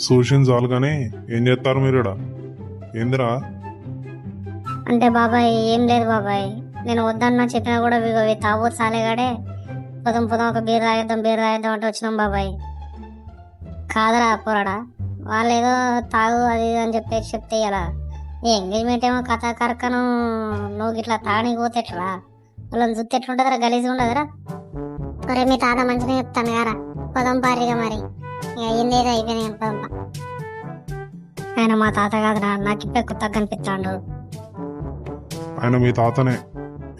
సూచన చాలు కానీ ఏం చేస్తారు మీరు ఈడ? ఏందిరా? అంటే బాబాయ్ ఏం లేదు బాబాయ్, నేను వద్దన్నా చెప్పినా కూడా తాగోతు సాలేగాడే పొదం పొదం ఒక బీర్ తాగేద్దాం అంటే వచ్చినాం బాబాయ్. కాదరా పోరాడా, వాళ్ళు ఏదో తాగు అది ఇది అని చెప్పేసి చెప్తే ఇలా ఈ ఎంగేజ్మెంట్ ఏమో కథ కరకను, నువ్వు ఇట్లా తాగడానికి పోతే ఎట్లా? వాళ్ళని చూస్తే ఎట్లుంటుందిరా, గలీజ్గా ఉండదురా. ఒరే మీ తాత మంచిగా చెప్తాను గారా, పొదం పారిగా మరి ఇక అయ్యింది ఏదో అయిపోయింది పొదంపా. ఆయన మా తాత కాదురా, నాకు ఇప్పే కొత్తగా కనిపిస్తాడు. ఆయన మీ తాతనే,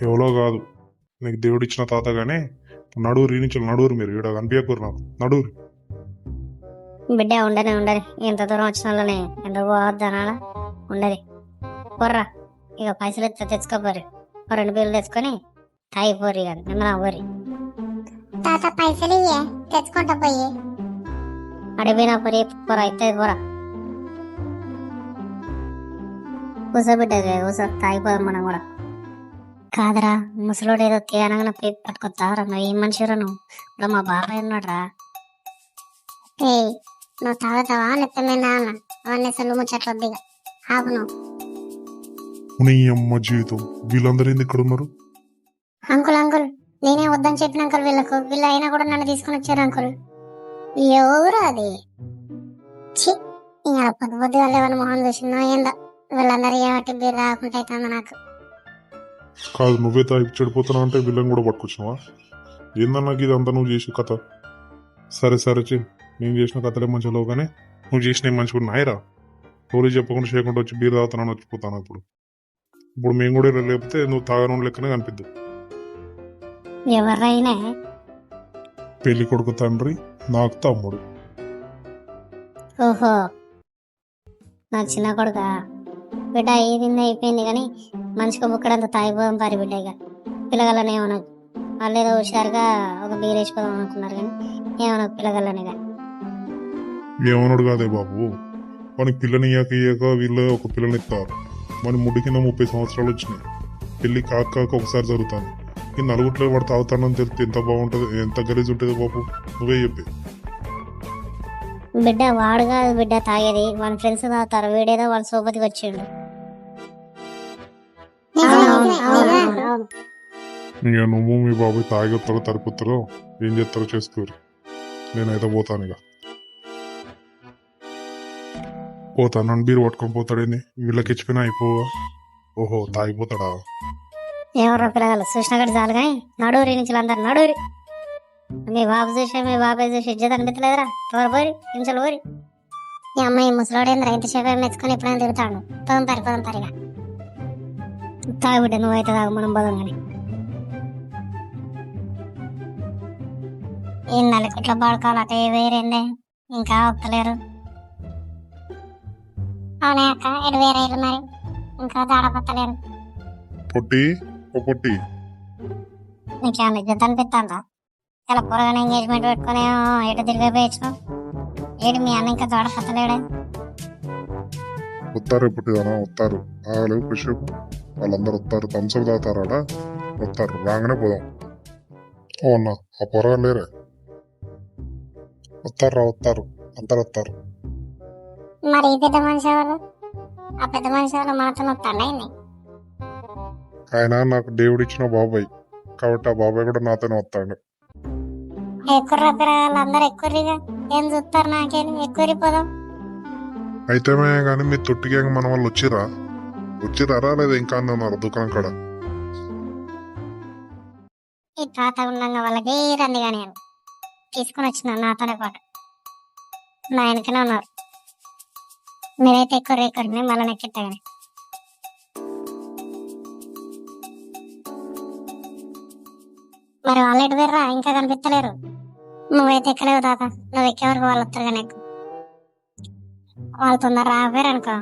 ఎవరో కాదు. నీకు దేవుడు ఇచ్చిన తాత గానీ నడువురు నుంచి నడువురు. మీరు ఈడ కనిపించకూరు నాకు, నడువురు. బిడ్డ ఉండని ఇంత దూరం వచ్చిన వాళ్ళని ఎందుకు పోవద్దు అనాలా? ఉండని పోర్రా, ఇక పైసలు ఎత్తే తెచ్చుకోపోరు, 2 బిల్లు తెచ్చుకొని తాగిపోరు ఇక నిమ్మలా పోరి. తాత పైసలు ఇయ్యే తెచ్చుకుంటా పోయి. అడిపోయినా పొరి పోరా, ఇస్తే పోరా. కూసో బిడ్డ, కూసో తాగిపోదాం మనం కూడా. కాదురా, ముసలోడు ఏదో తేనగా పేపు పట్టుకొస్తారా, నువ్వు ఏం మనిషిరా నువ్వు? ఇప్పుడు మా బాబాయ్ ఉన్నాడురా. ఏయ్, నువ్వు తాగుతావా లేకపోతే మేము తాగనా? అవన్నీ అసలు ముచ్చట్లొద్దు ఇక, ఆపు నువ్వు. నీ అమ్మ జీవితం, వీళ్ళందరూ ఏంది ఇక్కడ ఉన్నారు? అంకుల్ అంకుల్, నేనే వద్దని చెప్పిన అంకుల్ వీళ్ళకు, వీళ్ళు అయినా కూడా నన్ను తీసుకొని వచ్చారు అంకుల్. ఎవరు అది? ఛీ, ఇంకా పొద్దు పొద్దుగా లేవని మొహం చూసిందో ఏందో, వీళ్ళందరూ ఏమట్టి బీర్ రాకుండా అవుతుంది నాకు. కాదు, నువ్వే తాగి చెడిపోతున్నా అంటే వీళ్ళని కూడా పట్టుకొచ్చినావా? ఏందన్నా ఇది అంతా నువ్వు చేసే కథ? సరే సరే చెయ్యి, నేను చేసిన కథలే మంచిగా లేవు కానీ నువ్వు చేసినవి మంచిగా ఉన్నాయిరా. స్టోరీ చెప్పకుండా చేయకుండా వచ్చి బీర్ తాగుతున్నాను వచ్చిపోతాను. ఇప్పుడు మేము కూడా ఇలా లేకపోతే నువ్వు తాగను లెక్కనే కనిపిద్దు. ఎవరైనా పెళ్లి కొడుకు తండ్రి, నాకు తమ్ముడు. ఓహో, నా చిన్న కొడుక. బిడ్డ ఏది అయిపోయింది కానీ మనిషికి బుక్కడంతా తాగిపోదాం పారి బిడ్డ. ఇక పిల్లగలని ఏమనకు, వాళ్ళు ఏదో హుషారుగా ఒక బీర్ వేసిపోదాం అనుకున్నారు కానీ ఏమనకు పిల్లగలనిగా. ఏమన్నాడు కాదే బాబు, మనకి పిల్లని ఇయ్యాక వీళ్ళు ఒక పిల్లని ఇస్తారు. మన ముడి కింద 30 సంవత్సరాలు వచ్చినాయి. పెళ్లి కాక ఒకసారి జరుగుతాను. ఈ నలుగుట్లో వాడు తాగుతానని తెలిస్తే ఎంత బాగుంటుంది, ఎంత గలీజ్ ఉంటుంది బాబు, నువ్వే చెప్పి. బిడ్డ వాడు కాదు బిడ్డ తాగేది, వాళ్ళ ఫ్రెండ్స్ తాగుతారు. వీడేదో వాళ్ళ సోపతికి వచ్చిండు. ఇక నువ్వు మీ బాబాయ్ తాగొత్తారో తరిపోతారో ఏం చేస్తారో చేసుకోరు. నేనైతే పోతాను. ఇక పోతాను. నన్ను బీరు పట్టుకొని పోతాడేంది, వీళ్ళకి ఇచ్చిపోయినా అయిపోవా? ఓహో, తాగిపోతాడా? ఎవరో పిల్లగాలు చూసిన గడి చాలు కానీ నడూరి నుంచి అందరు నడూరి. మీ బాబు చూసి మీ బాబాయ్ చూసి ఇజ్జత్ అనిపించలేదురా, తోరు పోరి ఇంచలు పోరి. ఈ అమ్మాయి ముసలోడేంద్ర ఇంతసేపు మెచ్చుకొని ఎప్పుడైనా తిరుగుతాడు. పొదం పరిగా తాగు బిడ్డ, నువ్వైతే తాగు, మనం పోదాం కానీ. ఈ నలుగుట్లో పడుకోవాలంటే వేరేందే, ఇంకా ఒక్కలేరు. అవునే అక్క, ఎటు వేరే మరి ఇంకా దాడపత్తలేరు. పొట్టి ఓ పొట్టి, నీకేమన్నా ఇజ్జత్ అనిపిస్తుందా? ఇలా పొరగానే ఎంగేజ్మెంట్ పెట్టుకుని ఎటు తిరిగిపోయచ్చు. ఏడు మీ అన్న ఇంకా తోడపత్తలేడే? వస్తారు పొట్టిదానా, వస్తారు. ఆగలేవు కృషిపు, వాళ్ళందరూ వస్తారు. థమ్స్అప్ తాగుతారాడా? వస్తారు, రాగానే పోదాం. ఓ అన్న, ఆ పొరగా లేరే? వస్తారు అందరు వస్తారు. మరి ఈ పెద్ద మనిషి వాళ్ళు, ఆ పెద్ద మనిషి వాళ్ళు మనతో వస్తాండి. ఆయన నాకు దేవుడు ఇచ్చిన బాబాయ్ కాబట్టి ఆ బాబాయ్ కూడా నాతోనే వస్తాడు. ఎక్కుర్రా పిల్లగాళ్ళు అందరు ఎక్కుర్రిగా, ఏం చూస్తారు నాకేం, ఎక్కురిపోదాం. అయితే కానీ మీ తొట్టి గ్యాంగ్ మన వాళ్ళు వచ్చిరారా లేదా ఇంకా ఉన్నారు దుకాణం కాడ? ఈ తాత ఉండగా వాళ్ళకి రంది కానీ నేను తీసుకుని వచ్చిన నాతోనే పాటు నా వెనకనే ఉన్నారు. మీరైతే ఎక్కుర్రి మళ్ళీ నెక్కిస్తా కానీ. మరి వాళ్ళు ఎటు వేర్రా, ఇంకా కనిపించలేరు. నువ్వైతే ఎక్కలేవు తాత, నువ్వు ఎక్కే వరకు వాళ్ళు వస్తారు కానీ ఎక్కువ. వాళ్ళు తొందర రాకపోయారు అనుకో,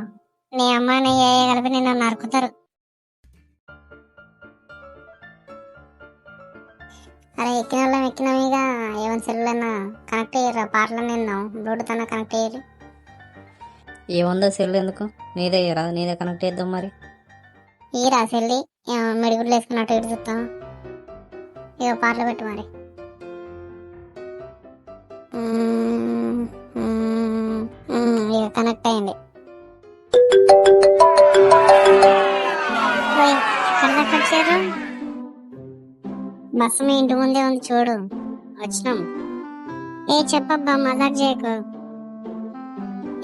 నీ అమ్మాయిని ఏ కలిపి నిన్ను నరుకుతారు. అరే ఎక్కిన వాళ్ళం ఎక్కినాం. ఇక ఏమైనా సెల్లన్నా కనెక్ట్ అయ్యారా? పాటలు నిన్ను బ్లూటూత్ అన్న కనెక్ట్ అయ్యారు. ఏముందో సెల్ ఎందుకు, నీదే రాదు, నీదే కనెక్ట్ చేద్దాం. మరి ఈ రాసెళ్ళి మెడిగుడ్లు వేసుకున్నట్టు ఇటు చూస్తాం. ఇక పాటలు పెట్టు మరి. బస్సు మీ ఇంటి ముందే ఉంది చూడు, వచ్చినాం. ఏ చెప్పబ్బా, మజాక్ చేయకు.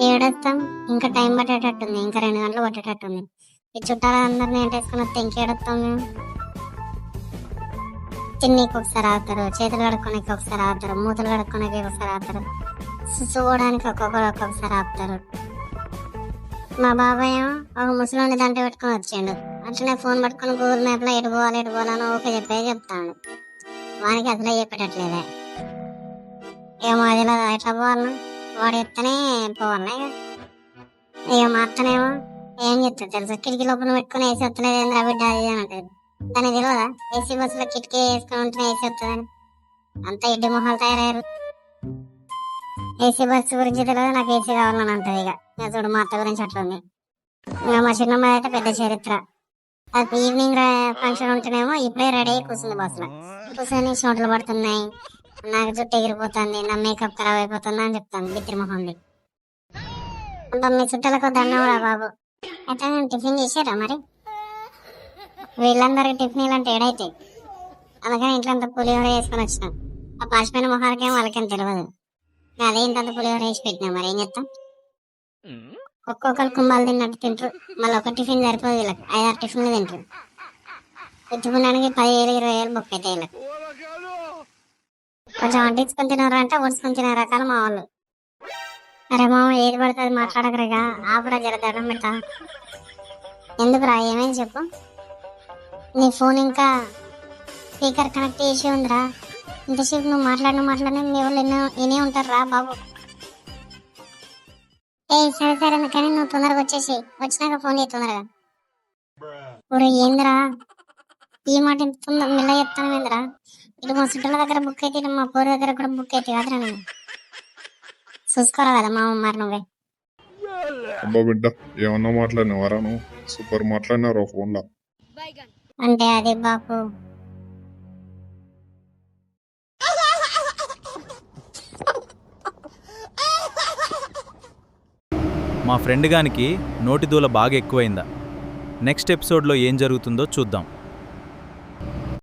ఏడొస్తాం, ఇంకా టైం పట్టేటట్టుంది, ఇంకా 2 గంటలు పట్టేటట్టుంది. ఈ చుట్టాలందరినీ ఏంటేసుకుని వస్తే ఇంకేడొస్తాం మేము? తిన్నీకి ఒకసారి ఆగుతారు, చేతులు కడుక్కోడానికి ఒకసారి ఆగుతారు, మూతలు కడుక్కోడానికి ఒకసారి ఆగుతారు, చూసుకోవడానికి ఒక్కొక్కసారి ఆపుతారు. మా బాబాయ్ ఏమో ఒక ముసలోని దాంట్లో పెట్టుకొని వచ్చిండు. అట్లనే ఫోన్ పట్టుకొని గూగుల్ మ్యాప్ లో ఎటు పోవాలని ఓకే చెప్తాడు. వానికి అసలే చెప్పేటట్లేదే. ఏమో అది ఎట్లా పోవాలన్నా వాడు చెప్తేనే పోవాలన్నా. ఇక మా అత్తనేమో ఏం చెప్తుంది తెలుసా, కిటికీ లోపల పెట్టుకుని ఏసీ వస్తలేదు ఏంద్రా బిడ్డ అది అని అంటది. దానికి తెలియదా ఏసీ బస్సులో కిటికీ వేసుకొని ఉంటేనే ఏసీ వస్తుందని? అంతా ఎడ్డి మొహాలు తయారయ్యారు. ఏసీ బస్సు గురించి తెలియదు, నాకు ఏసీ కావాలని అంటది. ఇక చూడు మా అత్త గురించి అట్లుంది. ఇంకా మా చిన్నమ్మ అయితే పెద్ద చరిత్ర. అది ఈవినింగ్ ఫంక్షన్ ఉంటేనేమో ఇప్పుడే రెడీ అయ్యి కూర్చుంది బస్సులో. కూర్చొని చోట్లు పడుతున్నాయి, నాకు జుట్టు ఎగిరిపోతుంది, నా మేకప్ ఖరాబ్ అయిపోతుంది అని చెప్తాను బిత్తిరి మొహంది. మీ చుట్టాలకు దండవరా బాబు. అయితే నేను టిఫిన్ చేసారా మరి? వీళ్ళందరికి టిఫిన్ అంటే ఏడైతే, అందుకని ఇంట్లో అంత పులిహోర వేసుకొని వచ్చినాం. ఆ పాసిపోయిన మొహాలకేమో వాళ్ళకేం తెలియదు. అదే ఇంత పులిహోర వేసి పెట్టినా, మరి ఏం చెప్తాం? ఒక్కొక్కరు కుంభాలు తిన్నట్టు తింటారు. మళ్ళీ ఒక టిఫిన్ సరిపోదు వీళ్ళకి, 5-6 టిఫిన్లు తింటారు. తెచ్చుకున్నానికి 10,000-20,000 బుక్ అయితే వీళ్ళకి. కొంచెం అంటించుకొని తినరా అంటే ఒడుచుకొని తినే రకాలు మా వాళ్ళు. అరే మామ ఏది పడితే అది మాట్లాడకరేగా, ఆపురా జర దండం పెట్టా. ఎందుకురా, ఏమేమి చెప్పు. నీ ఫోన్ ఇంకా స్పీకర్ కనెక్ట్ చేసి ఉందిరా, ఇంతసేపు నువ్వు మాట్లాడిన మీ వాళ్ళు ఎన్నే ఉంటారు రా బాబు. సరే అందుకని నువ్వు తొందరగా వచ్చేసి, వచ్చినాక ఫోన్ చేయి తొందరగా. ఊరే ఏందిరా ఈ మాట మెల్ల చెప్తాను ఏందిరా? ఇటు మా చుట్టాల దగ్గర బుక్ అయితే, ఇటు మా పోరు దగ్గర కూడా బుక్ అయితే కాదురా. నేను చూసుకోరా కదా మామ, మరి నువ్వే. అబ్బా బిడ్డ, ఏమన్నా మాట్లాడినవారా నువ్వు? సూపర్ మాట్లాడినారు ఫోన్లో. అంటే అదే బాపు, మా ఫ్రెండ్ గానికి నోటి దూల బాగా ఎక్కువైందా? నెక్స్ట్ ఎపిసోడ్లో ఏం జరుగుతుందో చూద్దాం.